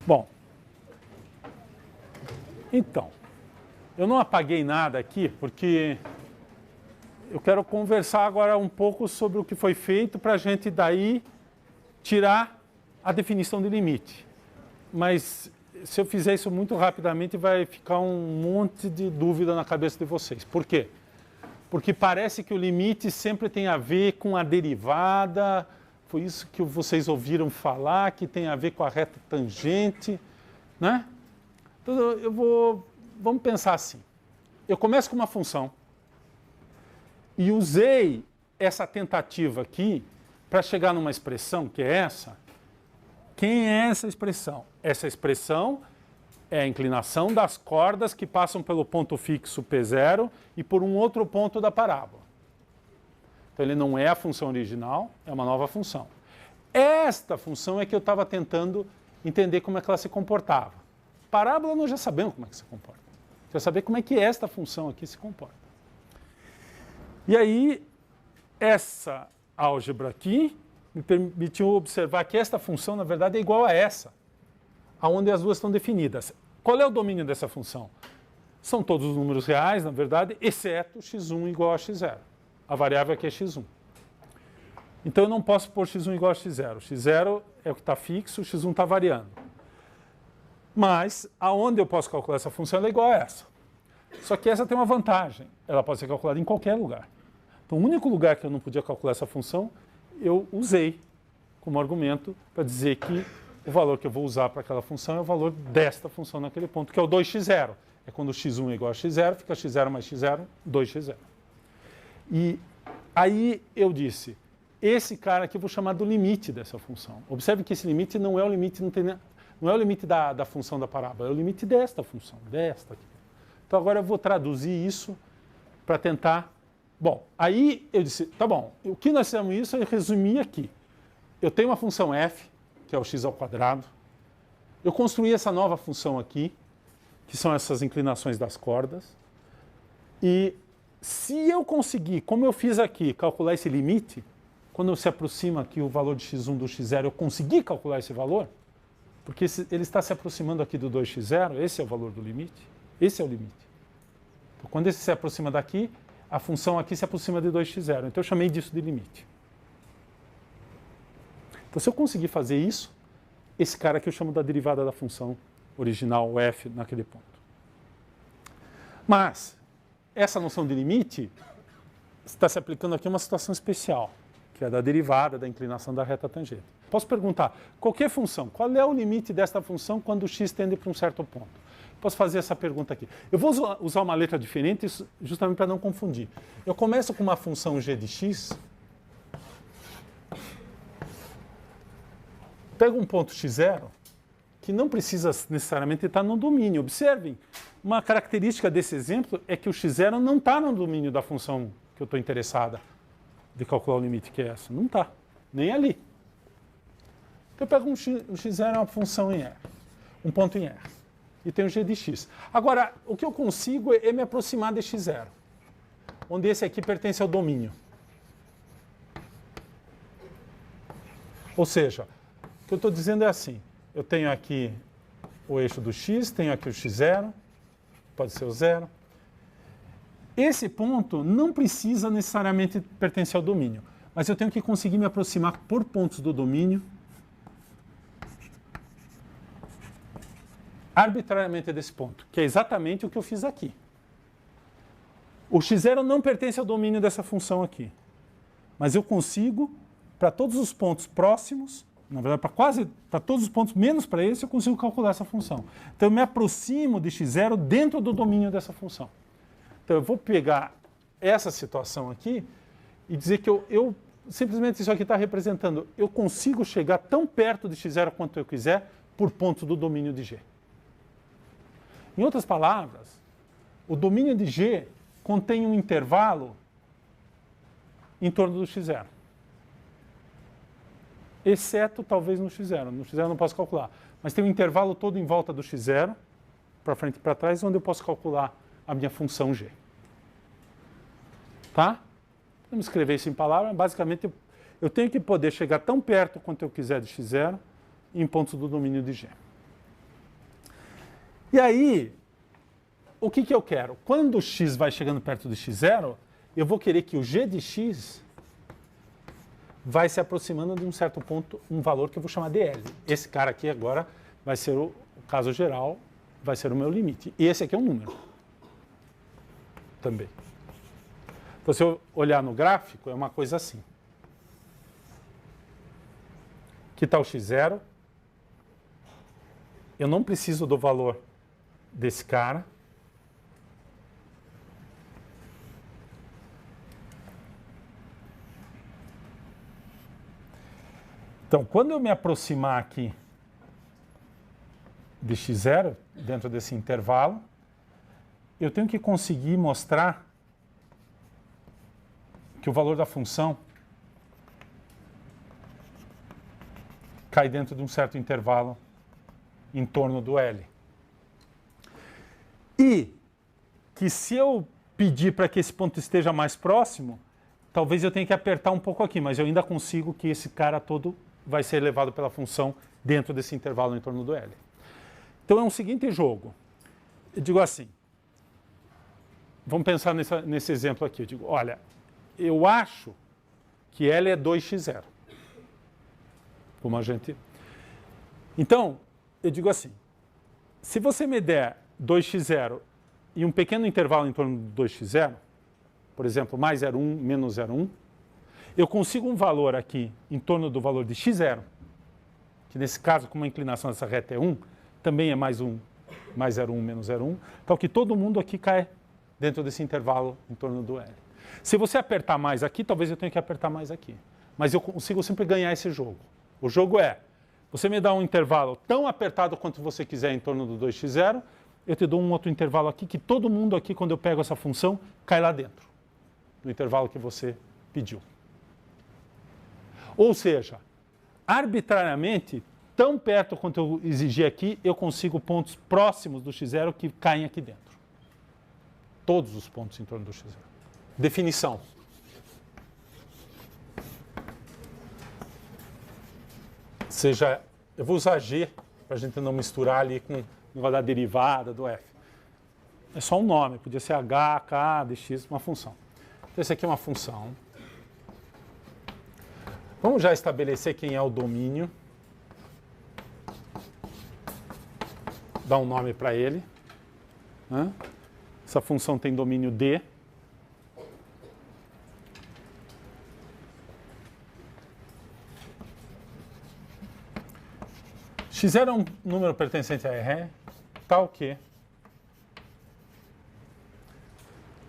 Bom, então, eu não apaguei nada aqui porque eu quero conversar agora um pouco sobre o que foi feito para a gente daí tirar a definição de limite. Mas se eu fizer isso muito rapidamente vai ficar um monte de dúvida na cabeça de vocês. Por quê? Porque parece que o limite sempre tem a ver com a derivada, foi isso que vocês ouviram falar, que tem a ver com a reta tangente, né? Então, vamos pensar assim. Eu começo com uma função e usei essa tentativa aqui para chegar numa expressão que é essa. Quem é essa expressão? Essa expressão é a inclinação das cordas que passam pelo ponto fixo P0 e por um outro ponto da parábola. Então ele não é a função original, é uma nova função. Esta função é que eu estava tentando entender como é que ela se comportava. Parábola nós já sabemos como é que se comporta. Quero saber como é que esta função aqui se comporta. E aí, essa álgebra aqui me permitiu observar que esta função, na verdade, é igual a essa, aonde as duas estão definidas. Qual é o domínio dessa função? São todos os números reais, na verdade, exceto x1 igual a x0. A variável aqui é x1. Então eu não posso pôr x1 igual a x0. x0 é o que está fixo, x1 está variando. Mas aonde eu posso calcular essa função ela é igual a essa. Só que essa tem uma vantagem. Ela pode ser calculada em qualquer lugar. Então o único lugar que eu não podia calcular essa função, eu usei como argumento para dizer que o valor que eu vou usar para aquela função é o valor desta função naquele ponto, que é o 2x0. É quando x1 é igual a x0, fica x0 mais x0, 2x0. E aí eu disse, esse cara aqui eu vou chamar do limite dessa função. Observe que esse limite não é o limite, não é o limite da função da parábola, é o limite desta função, desta aqui. Então agora eu vou traduzir isso para tentar... Bom, aí eu disse, tá bom, o que nós fizemos isso eu resumi aqui. Eu tenho uma função f, que é o x ao quadrado. Eu construí essa nova função aqui, que são essas inclinações das cordas. E se eu conseguir, como eu fiz aqui, calcular esse limite, quando se aproxima aqui o valor de x1 do x0, eu consegui calcular esse valor, porque ele está se aproximando aqui do 2x0, esse é o valor do limite, esse é o limite. Então, quando esse se aproxima daqui, a função aqui se aproxima de 2x0. Então eu chamei disso de limite. Então se eu conseguir fazer isso, esse cara aqui eu chamo da derivada da função original, o f, naquele ponto. Mas essa noção de limite está se aplicando aqui a uma situação especial, que é da derivada da inclinação da reta tangente. Posso perguntar, qualquer função, qual é o limite desta função quando o x tende para um certo ponto? Posso fazer essa pergunta aqui. Eu vou usar uma letra diferente justamente para não confundir. Eu começo com uma função g de x, pego um ponto x0, que não precisa necessariamente estar no domínio. Observem, uma característica desse exemplo é que o x0 não está no domínio da função que eu estou interessada de calcular o limite, que é essa. Não está, nem ali. Então eu pego o x0 é uma função em R, um ponto em R, e tenho g de x. Agora, o que eu consigo é me aproximar de x0, onde esse aqui pertence ao domínio. Ou seja, o que eu estou dizendo é assim, eu tenho aqui o eixo do x, tenho aqui o x0, pode ser o 0. Esse ponto não precisa necessariamente pertencer ao domínio, mas eu tenho que conseguir me aproximar por pontos do domínio arbitrariamente desse ponto, que é exatamente o que eu fiz aqui. O x0 não pertence ao domínio dessa função aqui, mas eu consigo, para todos os pontos próximos, na verdade, para todos os pontos, menos para esse, eu consigo calcular essa função. Então, eu me aproximo de x0 dentro do domínio dessa função. Então, eu vou pegar essa situação aqui e dizer que eu simplesmente isso aqui está representando, eu consigo chegar tão perto de x0 quanto eu quiser por pontos do domínio de G. Em outras palavras, o domínio de G contém um intervalo em torno do x0. Exceto talvez no x0. No x0 eu não posso calcular. Mas tem um intervalo todo em volta do x0, para frente e para trás, onde eu posso calcular a minha função g. Tá? Vamos escrever isso em palavras. Basicamente, eu tenho que poder chegar tão perto quanto eu quiser de x0 em pontos do domínio de g. E aí, o que eu quero? Quando o x vai chegando perto do x0, eu vou querer que o g de x vai se aproximando de um certo ponto, um valor que eu vou chamar de L. Esse cara aqui agora vai ser o caso geral, vai ser o meu limite. E esse aqui é um número. Também. Então, se eu olhar no gráfico, é uma coisa assim. Aqui está o x0. Eu não preciso do valor desse cara. Então, quando eu me aproximar aqui de x0, dentro desse intervalo, eu tenho que conseguir mostrar que o valor da função cai dentro de um certo intervalo em torno do L. E que se eu pedir para que esse ponto esteja mais próximo, talvez eu tenha que apertar um pouco aqui, mas eu ainda consigo que esse cara todo vai ser elevado pela função dentro desse intervalo em torno do L. Então é um seguinte jogo. Eu digo assim, vamos pensar nesse exemplo aqui. Eu digo, olha, eu acho que L é 2x0. Como a gente... Então, eu digo assim, se você me der 2x0 e um pequeno intervalo em torno do 2x0, por exemplo, mais 0,1, menos 0,1, eu consigo um valor aqui em torno do valor de x0, que nesse caso, como a inclinação dessa reta é 1, também é mais 1, mais 0,1, menos 0,1, tal que todo mundo aqui cai dentro desse intervalo em torno do L. Se você apertar mais aqui, talvez eu tenha que apertar mais aqui. Mas eu consigo sempre ganhar esse jogo. O jogo é, você me dá um intervalo tão apertado quanto você quiser em torno do 2x0, eu te dou um outro intervalo aqui, que todo mundo aqui, quando eu pego essa função, cai lá dentro, no intervalo que você pediu. Ou seja, arbitrariamente, tão perto quanto eu exigi aqui, eu consigo pontos próximos do x0 que caem aqui dentro. Todos os pontos em torno do x0. Definição. Seja, eu vou usar G para a gente não misturar ali com o negócio da derivada do f. É só um nome, podia ser h, k, dx, uma função. Então, esse aqui é uma função. Vamos já estabelecer quem é o domínio. Dar um nome para ele. Essa função tem domínio D. x0 é um número pertencente a R, tal que...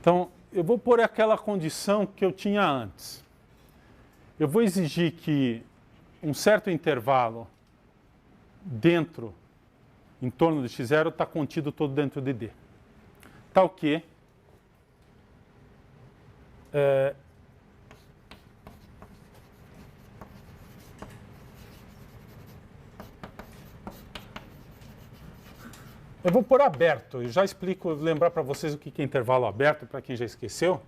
Então, eu vou pôr aquela condição que eu tinha antes. Eu vou exigir que um certo intervalo dentro, em torno de x0, está contido todo dentro de D. Tal que eu vou pôr aberto. Eu já explico, lembrar para vocês o que é intervalo aberto, para quem já esqueceu.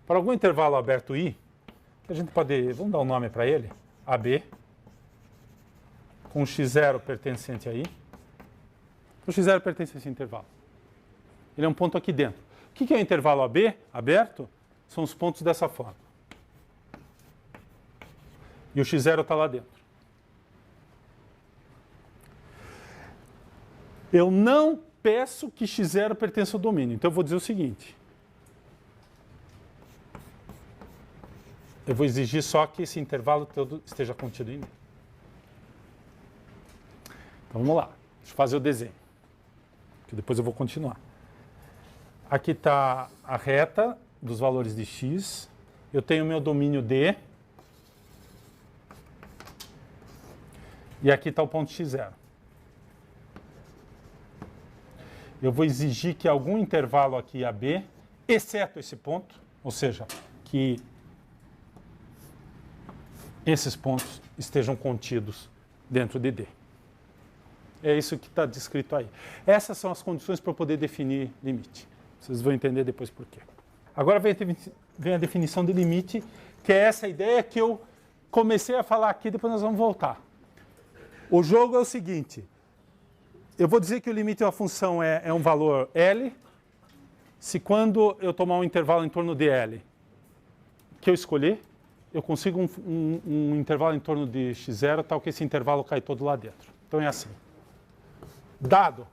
Para algum intervalo aberto I, que a gente pode, vamos dar um nome para ele, AB, com x0 pertencente a I. O x0 pertence a esse intervalo. Ele é um ponto aqui dentro. O que é o intervalo AB, aberto? São os pontos dessa forma. E o x0 está lá dentro. Eu não peço que x0 pertença ao domínio. Então eu vou dizer o seguinte. Eu vou exigir só que esse intervalo todo esteja contido em D. Então vamos lá. Deixa eu fazer o desenho. Que depois eu vou continuar. Aqui está a reta dos valores de x. Eu tenho o meu domínio D. E aqui está o ponto x0. Eu vou exigir que algum intervalo aqui AB, exceto esse ponto, ou seja, que esses pontos estejam contidos dentro de D. É isso que está descrito aí. Essas são as condições para eu poder definir limite. Vocês vão entender depois por quê. Agora vem a definição de limite, que é essa ideia que eu comecei a falar aqui, depois nós vamos voltar. O jogo é o seguinte. eu vou dizer que o limite de uma função é um valor L, se quando eu tomar um intervalo em torno de L que eu escolher, eu consigo um intervalo em torno de x0, tal que esse intervalo cai todo lá dentro. Então é assim. Dado.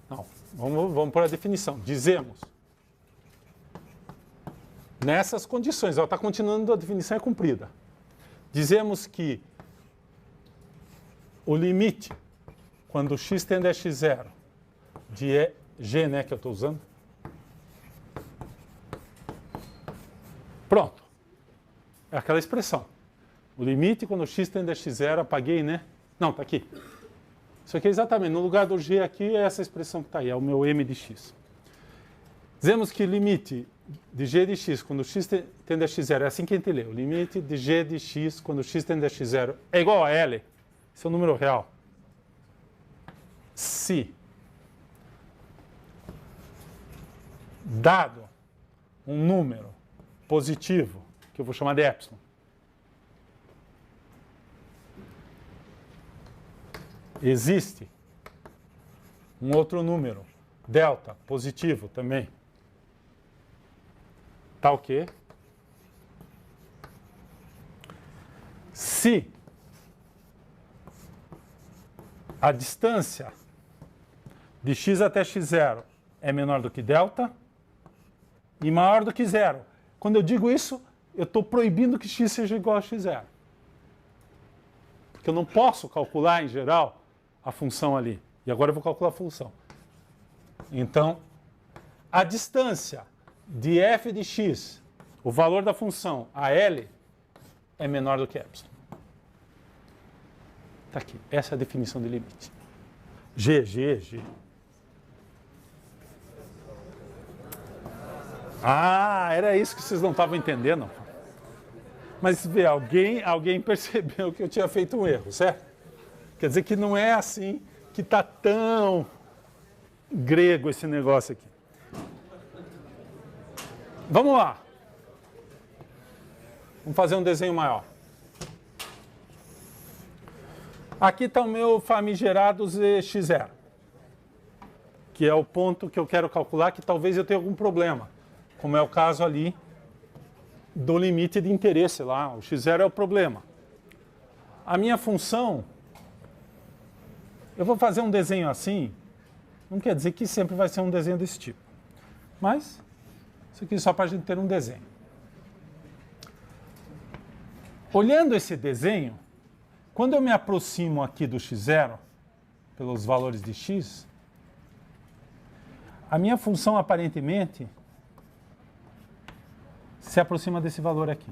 Não, vamos por a definição. Dizemos. Nessas condições, ela está continuando, a definição é cumprida. Dizemos que o limite, quando x tende a x0, de g, né, que eu estou usando. Pronto. É aquela expressão. O limite, quando x tende a x0, apaguei, né? Não, está aqui. Isso aqui é exatamente, no lugar do g aqui, é essa expressão que está aí, é o meu m de x. Dizemos que o limite de g de x quando x tende a x0, é assim que a gente lê. O limite de g de x quando x tende a x0 é igual a L. Esse é o número real. Se dado um número positivo, que eu vou chamar de epsilon, existe um outro número, delta, positivo também, tá o quê? Se a distância de x até x0 é menor do que delta e maior do que zero. Quando eu digo isso, eu estou proibindo que x seja igual a x0. Porque eu não posso calcular, em geral, a função ali. E agora eu vou calcular a função. Então, a distância de f de x, o valor da função a L, é menor do que epsilon. Está aqui. Essa é a definição de limite. G. Ah, era isso que vocês não estavam entendendo. Mas vê, alguém percebeu que eu tinha feito um erro, certo? Quer dizer que não é assim que está tão grego esse negócio aqui. Vamos lá. Vamos fazer um desenho maior. Aqui está o meu famigerado x0, que é o ponto que eu quero calcular, que talvez eu tenha algum problema, como é o caso ali do limite de interesse lá. O x0 é o problema. A minha função, eu vou fazer um desenho assim, não quer dizer que sempre vai ser um desenho desse tipo, mas isso aqui é só para a gente ter um desenho. Olhando esse desenho, quando eu me aproximo aqui do x0, pelos valores de x, a minha função aparentemente se aproxima desse valor aqui.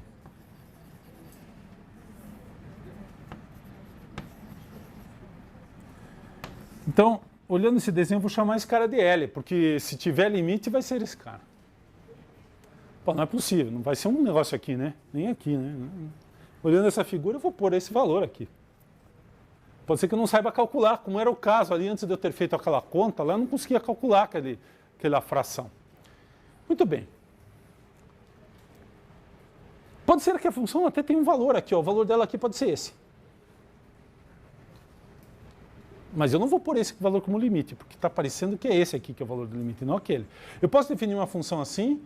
Então, olhando esse desenho, eu vou chamar esse cara de L, porque se tiver limite, vai ser esse cara. Pô, não é possível, não vai ser um negócio aqui, né? Nem aqui, né? Olhando essa figura, eu vou pôr esse valor aqui. Pode ser que eu não saiba calcular, como era o caso ali, antes de eu ter feito aquela conta, lá eu não conseguia calcular aquela fração. Muito bem. Pode ser que a função até tenha um valor aqui, ó, o valor dela aqui pode ser esse. Mas eu não vou pôr esse valor como limite, porque está parecendo que é esse aqui que é o valor do limite, não aquele. Eu posso definir uma função assim,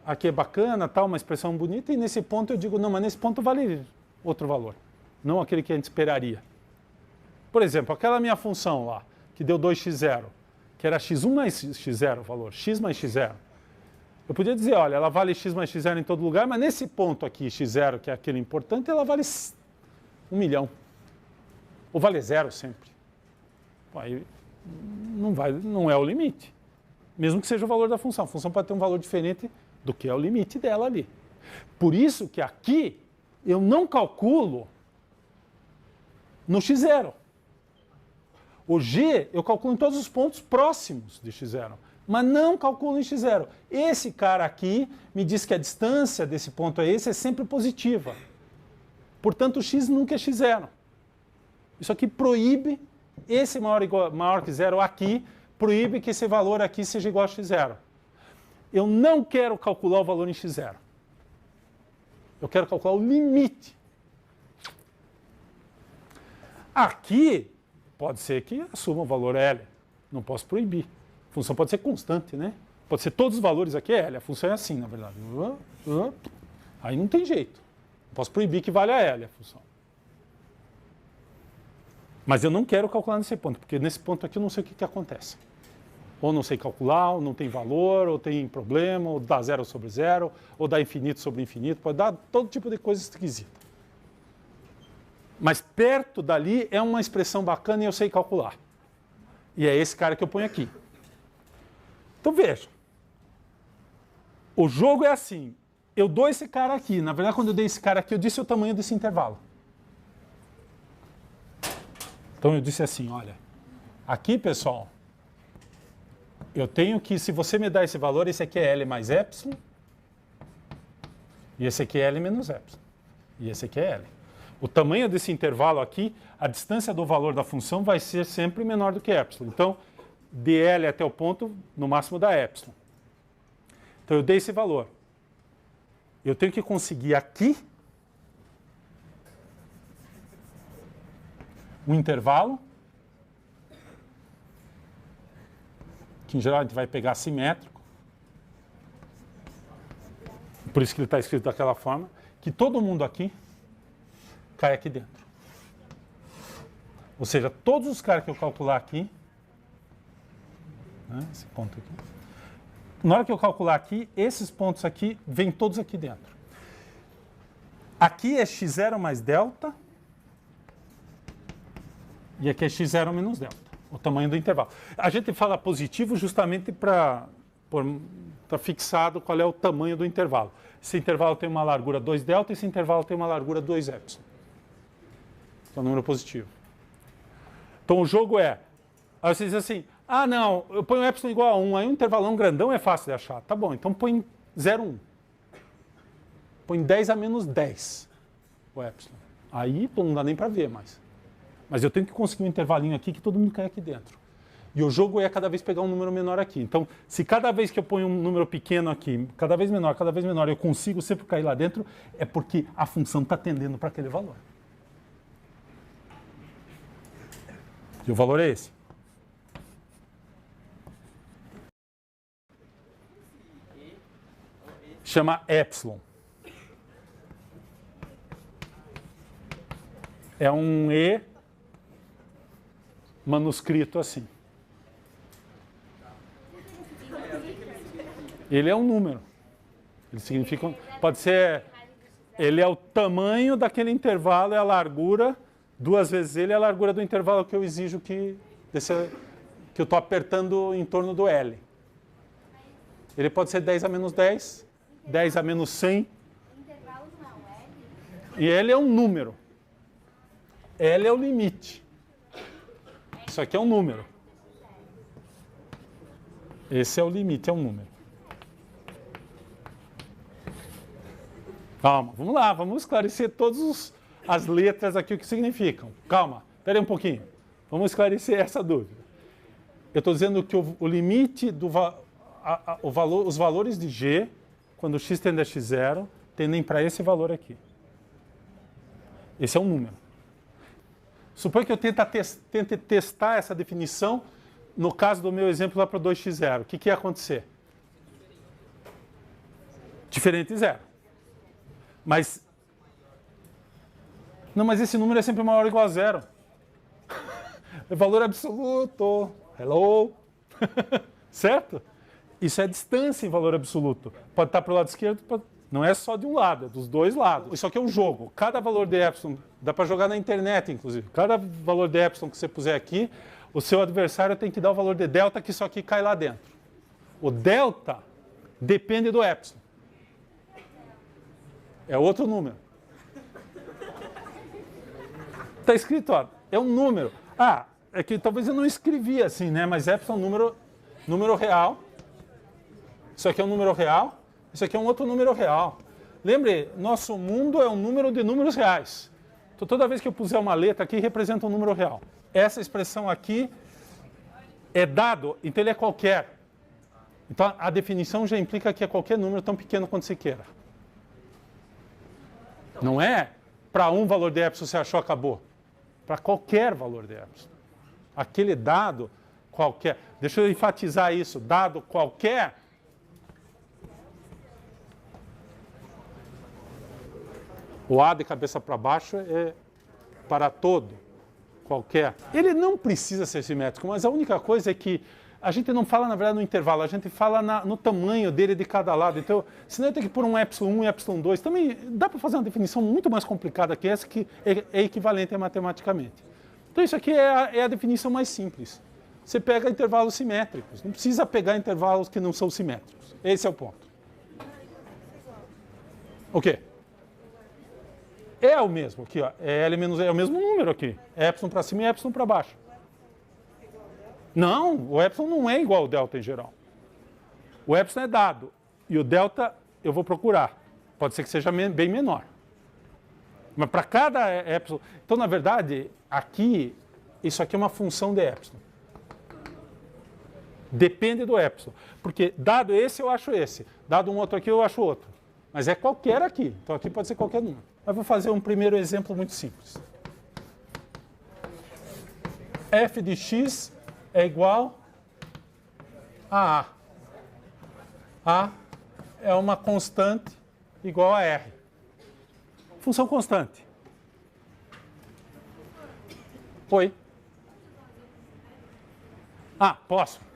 aqui é bacana, tal, uma expressão bonita, e nesse ponto eu digo, não, mas nesse ponto vale outro valor, não aquele que a gente esperaria. Por exemplo, aquela minha função lá, que deu 2x0, que era x1 mais x0 o valor, x mais x0. Eu podia dizer, olha, ela vale x mais x0 em todo lugar, mas nesse ponto aqui, x0, que é aquele importante, ela vale 1 milhão. Ou vale 0 sempre. Pô, aí não é o limite. Mesmo que seja o valor da função. A função pode ter um valor diferente do que é o limite dela ali. Por isso que aqui eu não calculo no x0. O g eu calculo em todos os pontos próximos de x0, mas não calculo em x0. Esse cara aqui me diz que a distância desse ponto a esse é sempre positiva. Portanto, o x nunca é x0. Isso aqui proíbe, esse maior que zero aqui, proíbe que esse valor aqui seja igual a x0. Eu não quero calcular o valor em x0. Eu quero calcular o limite. Aqui, Pode ser que assuma o valor L. Não posso proibir. A função pode ser constante, né? Pode ser todos os valores aqui é L. A função é assim, na verdade. Aí não tem jeito. Não posso proibir que valha L a função. Mas eu não quero calcular nesse ponto, porque nesse ponto aqui eu não sei o que acontece. Ou não sei calcular, ou não tem valor, ou tem problema, ou dá 0 sobre 0, ou dá infinito sobre infinito, pode dar todo tipo de coisa esquisita. Mas perto dali é uma expressão bacana e eu sei calcular. E é esse cara que eu ponho aqui. Então veja. O jogo é assim. Eu dou esse cara aqui. Na verdade, quando eu dei esse cara aqui, eu disse o tamanho desse intervalo. Então eu disse assim, olha. Aqui, pessoal, eu tenho que, se você me dá esse valor, esse aqui é L mais epsilon. E esse aqui é L menos epsilon. E esse aqui é L. O tamanho desse intervalo aqui, a distância do valor da função vai ser sempre menor do que epsilon. Então, dl até o ponto, no máximo da epsilon. Então, eu dei esse valor. Eu tenho que conseguir aqui um intervalo, que em geral a gente vai pegar simétrico. Por isso que ele está escrito daquela forma, que todo mundo aqui cai aqui dentro. Ou seja, todos os caras que eu calcular aqui, né, esse ponto aqui, na hora que eu calcular aqui, esses pontos aqui, vêm todos aqui dentro. Aqui é x0 mais delta, e aqui é x0 menos delta, o tamanho do intervalo. A gente fala positivo justamente para fixado qual é o tamanho do intervalo. Esse intervalo tem uma largura 2 delta, esse intervalo tem uma largura 2 epsilon. É um número positivo. Então o jogo é, aí você diz assim, ah não, eu ponho epsilon igual a 1, aí um intervalão grandão é fácil de achar. Tá bom, então põe 0, 1. Põe 10 a menos 10 o epsilon. Aí não dá nem para ver mais. Mas eu tenho que conseguir um intervalinho aqui que todo mundo cai aqui dentro. E o jogo é cada vez pegar um número menor aqui. Então, se cada vez que eu ponho um número pequeno aqui, cada vez menor, eu consigo sempre cair lá dentro, é porque a função está tendendo para aquele valor. E o valor é esse. Chama epsilon. É um E manuscrito assim. Ele é um número. Ele significa, pode ser, ele é o tamanho daquele intervalo, é a largura, 2 vezes ele é a largura do intervalo que eu exijo que eu estou apertando em torno do L. Ele pode ser 10 a menos 10, 10 a menos 100. E L é um número. L é o limite. Isso aqui é um número. Esse é o limite, é um número. Calma, vamos lá, vamos esclarecer todas as letras aqui, o que significam. Calma, espera aí um pouquinho. Vamos esclarecer essa dúvida. Eu estou dizendo que o limite, os valores de G, quando x tende a x0, tendem para esse valor aqui. Esse é um número. Suponha que eu tente testar essa definição no caso do meu exemplo lá para 2x0. O que ia acontecer? Diferente de zero. Mas esse número é sempre maior ou igual a zero. É valor absoluto. Hello? Certo? Isso é distância em valor absoluto. Pode estar para o lado esquerdo, não é só de um lado, é dos dois lados. Isso aqui é um jogo. Cada valor de epsilon, dá para jogar na internet, inclusive. Cada valor de epsilon que você puser aqui, o seu adversário tem que dar o valor de delta, que isso aqui cai lá dentro. O delta depende do epsilon. É outro número. Está escrito, ó, é um número. Ah, é que talvez eu não escrevi assim, né? Mas epsilon é um número real. Isso aqui é um número real. Isso aqui é um outro número real. Lembre, nosso mundo é um número de números reais. Então, toda vez que eu puser uma letra aqui, representa um número real. Essa expressão aqui é dado, então ele é qualquer. Então, a definição já implica que é qualquer número tão pequeno quanto você queira. Não é para um valor de epsilon você achou, acabou. Para qualquer valor de epsilon. Aquele dado qualquer, deixa eu enfatizar isso, dado qualquer, o A de cabeça para baixo é para todo, qualquer. Ele não precisa ser simétrico, mas a única coisa é que a gente não fala, na verdade, no intervalo, a gente fala no tamanho dele de cada lado. Então, senão eu tenho que pôr um ε1 e ε2. Também dá para fazer uma definição muito mais complicada que essa, que é equivalente matematicamente. Então, isso aqui é a definição mais simples. Você pega intervalos simétricos, não precisa pegar intervalos que não são simétricos. Esse é o ponto. O quê? É o mesmo aqui, ó. L menos E é o mesmo número aqui. É ε para cima e ε para baixo. Não, o ε não é igual ao delta em geral. O ε é dado e o delta eu vou procurar. Pode ser que seja bem menor. Mas para cada ε... Então, na verdade, aqui, isso aqui é uma função de ε. Depende do ε. Porque dado esse, eu acho esse. Dado um outro aqui, eu acho outro. Mas é qualquer aqui. Então, aqui pode ser qualquer número. Mas vou fazer um primeiro exemplo muito simples. F de x é igual a A. A é uma constante igual a R. Função constante. Oi. Ah, posso.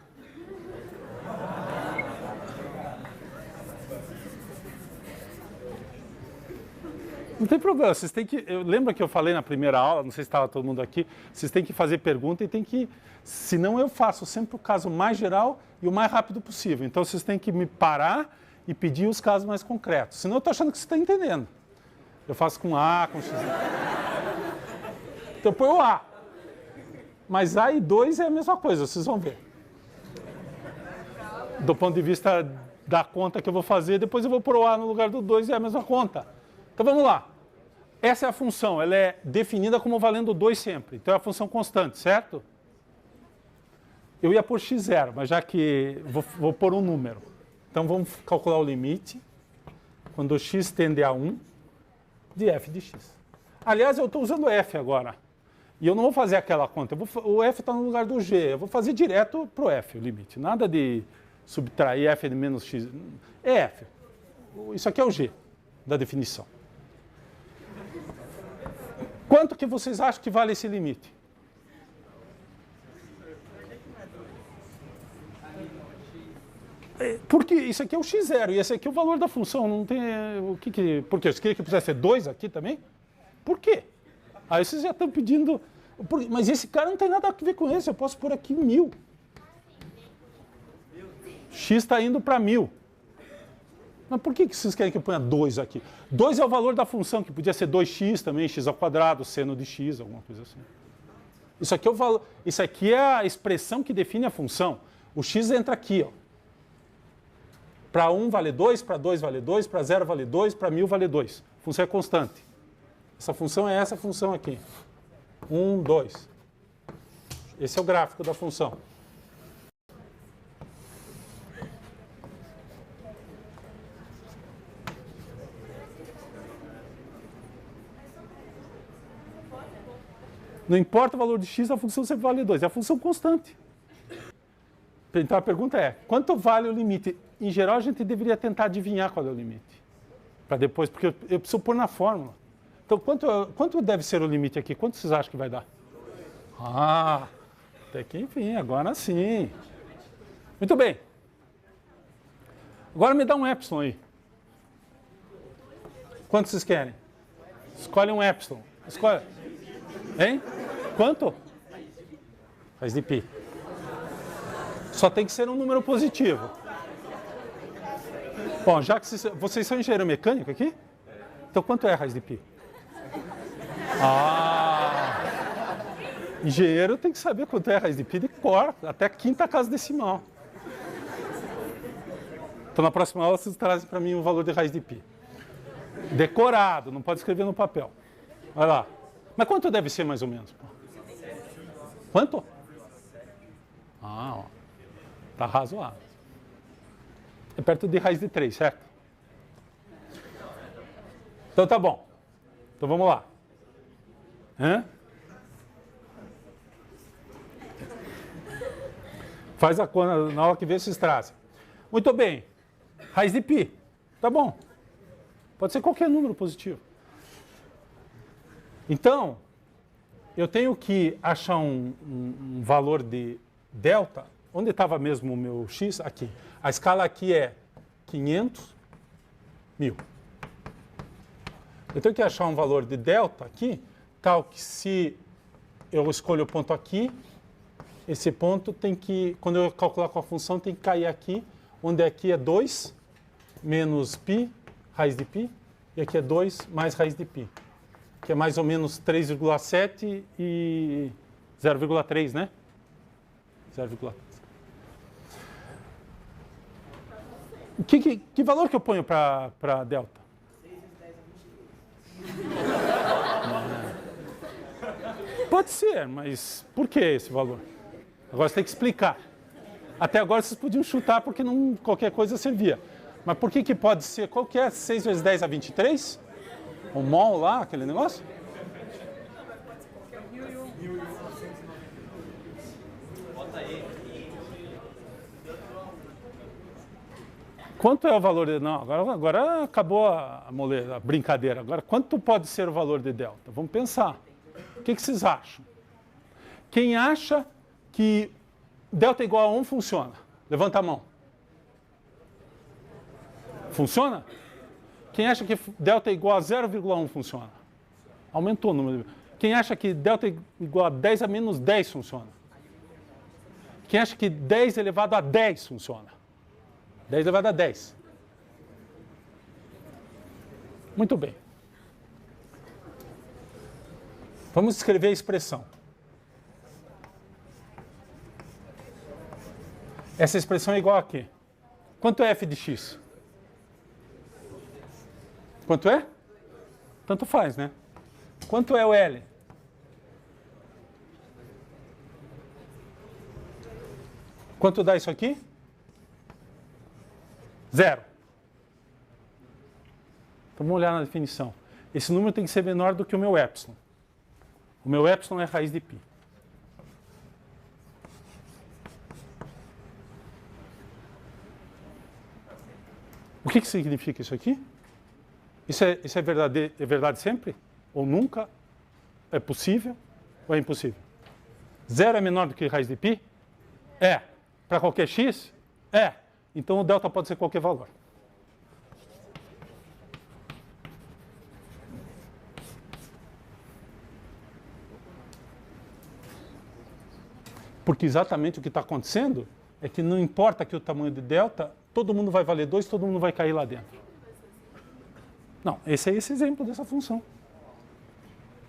Não tem problema, vocês têm que... Lembra que eu falei na primeira aula, não sei se estava todo mundo aqui, vocês têm que fazer pergunta e tem que... Senão eu faço sempre o caso mais geral e o mais rápido possível. Então vocês têm que me parar e pedir os casos mais concretos. Senão eu estou achando que você está entendendo. Eu faço com A, com X. Então eu ponho o A. Mas A e 2 é a mesma coisa, vocês vão ver. Do ponto de vista da conta que eu vou fazer, depois eu vou pôr o A no lugar do 2 e é a mesma conta. Então vamos lá. Essa é a função, ela é definida como valendo 2 sempre. Então é a função constante, certo? Eu ia pôr x0, mas já que vou pôr um número. Então vamos calcular o limite, quando x tende a 1, de f de x. Aliás, eu estou usando f agora. E eu não vou fazer aquela conta. O f está no lugar do g. Eu vou fazer direto para o f, o limite. Nada de subtrair f de menos x. É f. Isso aqui é o g da definição. Quanto que vocês acham que vale esse limite? Porque isso aqui é o x0 e esse aqui é o valor da função. Não tem... Por quê? Você queria que pusesse 2 aqui também? Por quê? Aí vocês já estão pedindo... Mas esse cara não tem nada a ver com esse. Eu posso pôr aqui 1000. X está indo para 1000. Mas por que vocês querem que eu ponha 2 aqui? 2 é o valor da função, que podia ser 2x também, x ao quadrado, seno de x, alguma coisa assim. Isso aqui é o valor, isso aqui é a expressão que define a função. O x entra aqui, ó. Para 1 vale 2, para 2 vale 2, para 0 vale 2, para 1000 vale 2. A função é constante. Essa função é essa função aqui. 1, 2. Esse é o gráfico da função. Não importa o valor de x, a função sempre vale 2. É a função constante. Então a pergunta é, quanto vale o limite? Em geral, a gente deveria tentar adivinhar qual é o limite. Para depois, porque eu preciso pôr na fórmula. Então, quanto deve ser o limite aqui? Quanto vocês acham que vai dar? Ah, até que enfim, agora sim. Muito bem. Agora me dá um epsilon aí. Quanto vocês querem? Escolhe um epsilon. Escolhe. Hein? Quanto? Raiz de π. Só tem que ser um número positivo. Bom, já que vocês são engenheiro mecânico aqui? Então quanto é a raiz de π? Ah! Engenheiro tem que saber quanto é a raiz de π de cor, até a quinta casa decimal. Então na próxima aula vocês trazem para mim o valor de raiz de π. Decorado, não pode escrever no papel. Vai lá. Mas quanto deve ser mais ou menos? Quanto? Ah, ó. Tá razoável. É perto de raiz de 3, certo? Então tá bom. Então vamos lá. Faz a conta na hora que vê esses trazem. Muito bem. Raiz de π. Tá bom. Pode ser qualquer número positivo. Então, eu tenho que achar um valor de delta. Onde estava mesmo o meu x? Aqui. A escala aqui é 500, 1000. Eu tenho que achar um valor de delta aqui, tal que se eu escolho o ponto aqui, esse ponto tem que, quando eu calcular com a função, tem que cair aqui, onde aqui é 2 menos π, raiz de π, e aqui é 2 mais raiz de π, que é mais ou menos 3,7 e 0,3, né? 0,3. Que valor que eu ponho para delta? 6 vezes 10 é 23. Pode ser, mas por que esse valor? Agora você tem que explicar. Até agora vocês podiam chutar porque não, qualquer coisa servia. Mas por que pode ser? Qual que é 6 vezes 10 a 23? O mol lá, aquele negócio? Quanto é o valor de... Não, agora acabou a moleza, a brincadeira. Agora, quanto pode ser o valor de delta? Vamos pensar. O que vocês acham? Quem acha que delta igual a 1 funciona? Levanta a mão. Funciona? Quem acha que delta igual a 0,1 funciona? Aumentou o número. Quem acha que delta igual a 10 a menos 10 funciona? Quem acha que 10 elevado a 10 funciona? 10 elevado a 10. Muito bem. Vamos escrever a expressão. Essa expressão é igual a quê? Quanto é f de x? Quanto é? Tanto faz, né? Quanto é o L? Quanto dá isso aqui? 0. Então vamos olhar na definição. Esse número tem que ser menor do que o meu epsilon. O meu epsilon é raiz de π. O que significa isso aqui? Isso é verdade sempre? Ou nunca? É possível? Ou é impossível? 0 é menor do que raiz de π? É. Para qualquer x? É. Então o delta pode ser qualquer valor. Porque exatamente o que está acontecendo é que não importa que o tamanho de delta, todo mundo vai valer 2, todo mundo vai cair lá dentro. Não, esse é esse exemplo dessa função.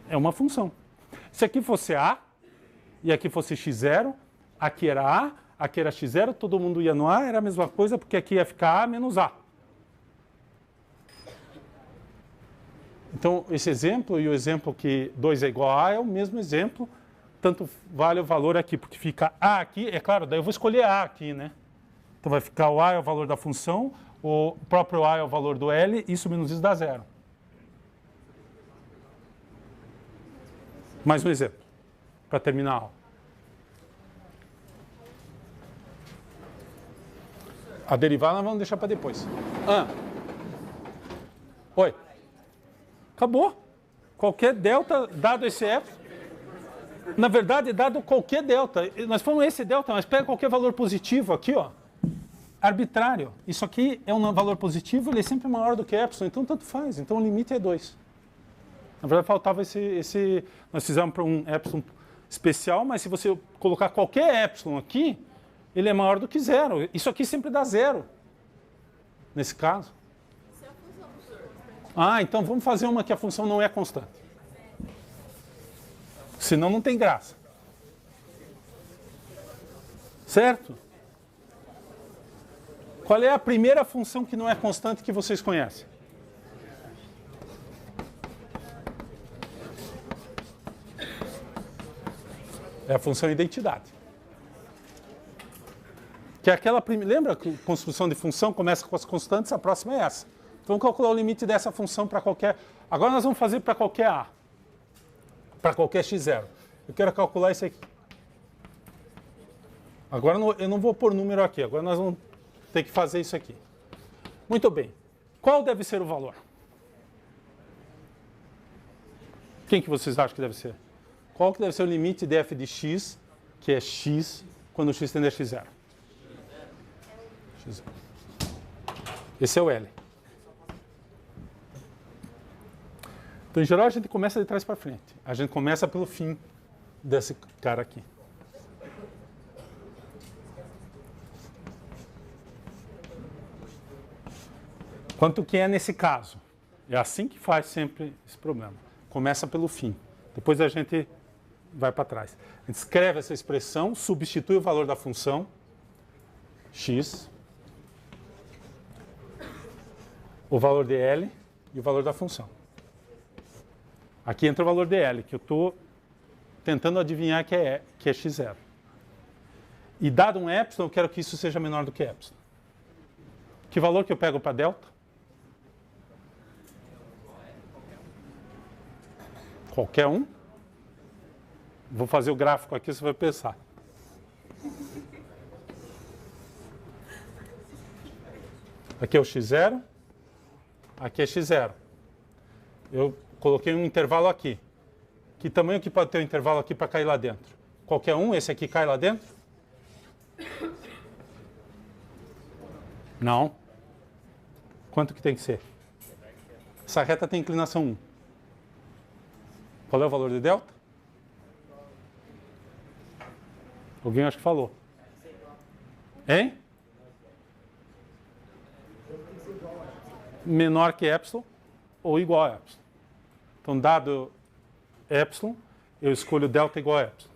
É uma função. Se aqui fosse A, e aqui fosse x0, aqui era A, aqui era x0, todo mundo ia no A, era a mesma coisa, porque aqui ia ficar A menos A. Então, esse exemplo e o exemplo que 2 é igual a A é o mesmo exemplo, tanto vale o valor aqui, porque fica A aqui, é claro, daí eu vou escolher A aqui, né? Então vai ficar o A é o valor da função, o próprio A é o valor do L, isso menos isso dá 0. Mais um exemplo, para terminar a aula. A derivada nós vamos deixar para depois. Oi. Acabou. Qualquer delta, dado esse epsilon. Na verdade, dado qualquer delta. Nós falamos esse delta, mas pega qualquer valor positivo aqui, ó. Arbitrário. Isso aqui é um valor positivo, ele é sempre maior do que epsilon, então tanto faz. Então o limite é 2. Na verdade, faltava esse... Nós fizemos para um epsilon especial, mas se você colocar qualquer epsilon aqui, ele é maior do que 0. Isso aqui sempre dá 0. Nesse caso. Então vamos fazer uma que a função não é constante. Senão não tem graça. Certo? Qual é a primeira função que não é constante que vocês conhecem? É a função identidade. Que é aquela lembra que a construção de função começa com as constantes, a próxima é essa. Então, vamos calcular o limite dessa função para qualquer... Agora nós vamos fazer para qualquer A. Para qualquer x0. Eu quero calcular isso aqui. Agora eu não vou pôr número aqui, agora nós vamos ter que fazer isso aqui. Muito bem. Qual deve ser o valor? Quem que vocês acham que deve ser? Qual que deve ser o limite de f de x, que é x, quando x tende a x0? X0. Esse é o L. Então, em geral, a gente começa de trás para frente. A gente começa pelo fim desse cara aqui. Quanto que é nesse caso? É assim que faz sempre esse problema. Começa pelo fim. Depois a gente vai para trás. A gente escreve essa expressão, substitui o valor da função x, o valor de L e o valor da função. Aqui entra o valor de L, que eu estou tentando adivinhar que é x0. E dado um epsilon, eu quero que isso seja menor do que epsilon. Que valor que eu pego para delta? Qualquer um. Vou fazer o gráfico aqui, você vai pensar. Aqui é o x0, aqui é x0. Eu coloquei um intervalo aqui. Que tamanho que pode ter um intervalo aqui para cair lá dentro? Qualquer um, esse aqui cai lá dentro? Não. Quanto que tem que ser? Essa reta tem inclinação 1. Qual é o valor de delta? Alguém acho que falou. Hein? Menor que epsilon ou igual a epsilon. Então, dado epsilon, eu escolho delta igual a epsilon.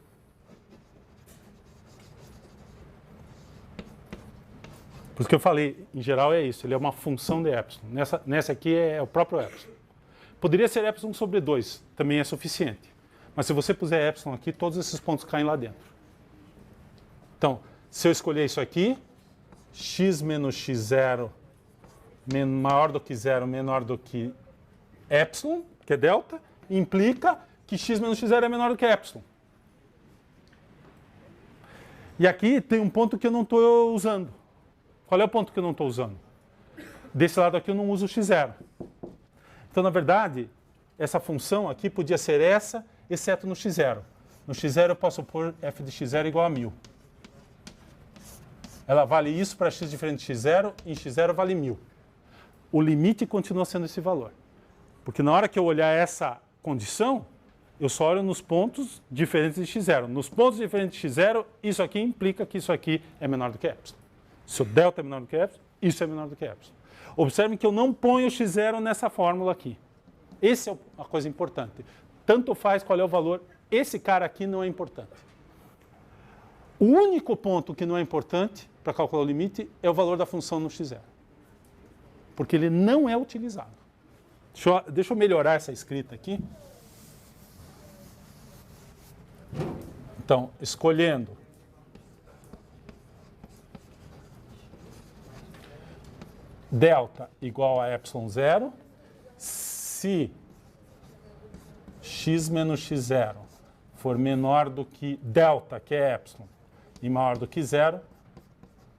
Por isso que eu falei, em geral é isso, ele é uma função de epsilon. Nessa aqui é o próprio epsilon. Poderia ser epsilon sobre 2, também é suficiente. Mas se você puser epsilon aqui, todos esses pontos caem lá dentro. Então, se eu escolher isso aqui, x menos x0 maior do que 0, menor do que epsilon, que é delta, implica que x menos x0 é menor do que epsilon. E aqui tem um ponto que eu não estou usando. Qual é o ponto que eu não estou usando? Desse lado aqui eu não uso x0. Então, na verdade, essa função aqui podia ser essa, exceto no x0. No x0 eu posso pôr f de x0 igual a 1000. Ela vale isso para x diferente de x0, e em x0 vale 1000. O limite continua sendo esse valor. Porque na hora que eu olhar essa condição, eu só olho nos pontos diferentes de x0. Nos pontos diferentes de x0, isso aqui implica que isso aqui é menor do que epsilon. Se o delta é menor do que epsilon, isso é menor do que epsilon. Observem que eu não ponho x0 nessa fórmula aqui. Essa é a coisa importante. Tanto faz qual é o valor, esse cara aqui não é importante. O único ponto que não é importante para calcular o limite é o valor da função no x0. Porque ele não é utilizado. Deixa eu melhorar essa escrita aqui. Então, escolhendo delta igual a epsilon 0, se x menos x0 for menor do que delta, que é epsilon, e maior do que 0,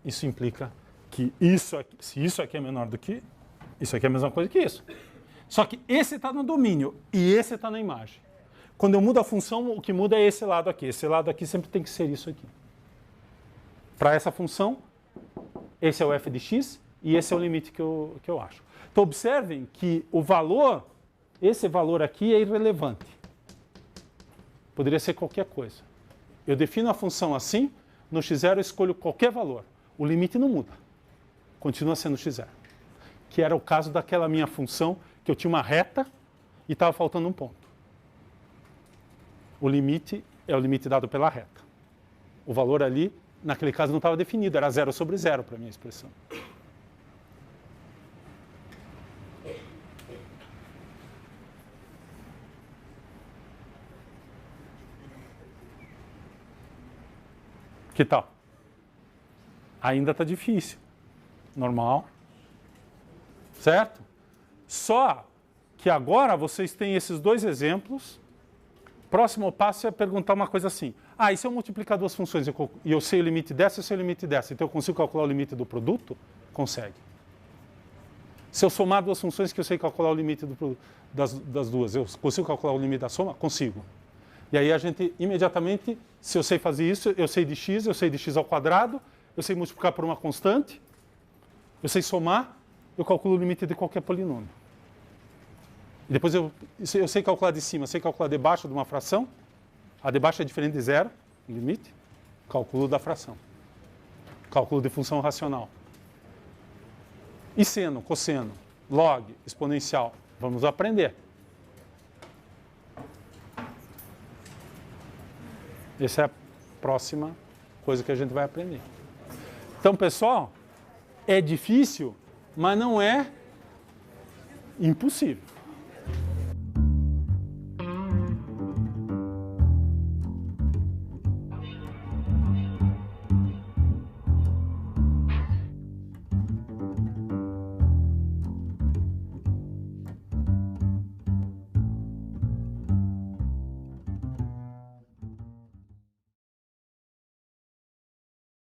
isso implica que isso aqui, se isso aqui é menor do que, isso aqui é a mesma coisa que isso. Só que esse está no domínio e esse está na imagem. Quando eu mudo a função, o que muda é esse lado aqui. Esse lado aqui sempre tem que ser isso aqui. Para essa função, esse é o f de x e esse é o limite que eu acho. Então, observem que o valor, esse valor aqui é irrelevante. Poderia ser qualquer coisa. Eu defino a função assim, no x0 eu escolho qualquer valor. O limite não muda. Continua sendo x0. Que era o caso daquela minha função, que eu tinha uma reta e estava faltando um ponto. O limite é o limite dado pela reta. O valor ali, naquele caso, não estava definido, era 0 sobre 0 para a minha expressão. Que tal? Ainda está difícil. Normal. Certo? Só que agora vocês têm esses dois exemplos. Próximo passo é perguntar uma coisa assim. Ah, e se eu multiplicar duas funções e eu sei o limite dessa e eu sei o limite dessa, então eu consigo calcular o limite do produto? Consegue. Se eu somar duas funções que eu sei calcular o limite das duas, eu consigo calcular o limite da soma? Consigo. E aí a gente, imediatamente, se eu sei fazer isso, eu sei de x ao quadrado, eu sei multiplicar por uma constante, eu sei somar, eu calculo o limite de qualquer polinômio. E depois eu sei calcular de cima, sei calcular de baixo de uma fração, a de baixo é diferente de zero, limite, cálculo da fração. Cálculo de função racional. E seno, cosseno, log, exponencial. Vamos aprender. Essa é a próxima coisa que a gente vai aprender. Então, pessoal, é difícil, mas não é impossível.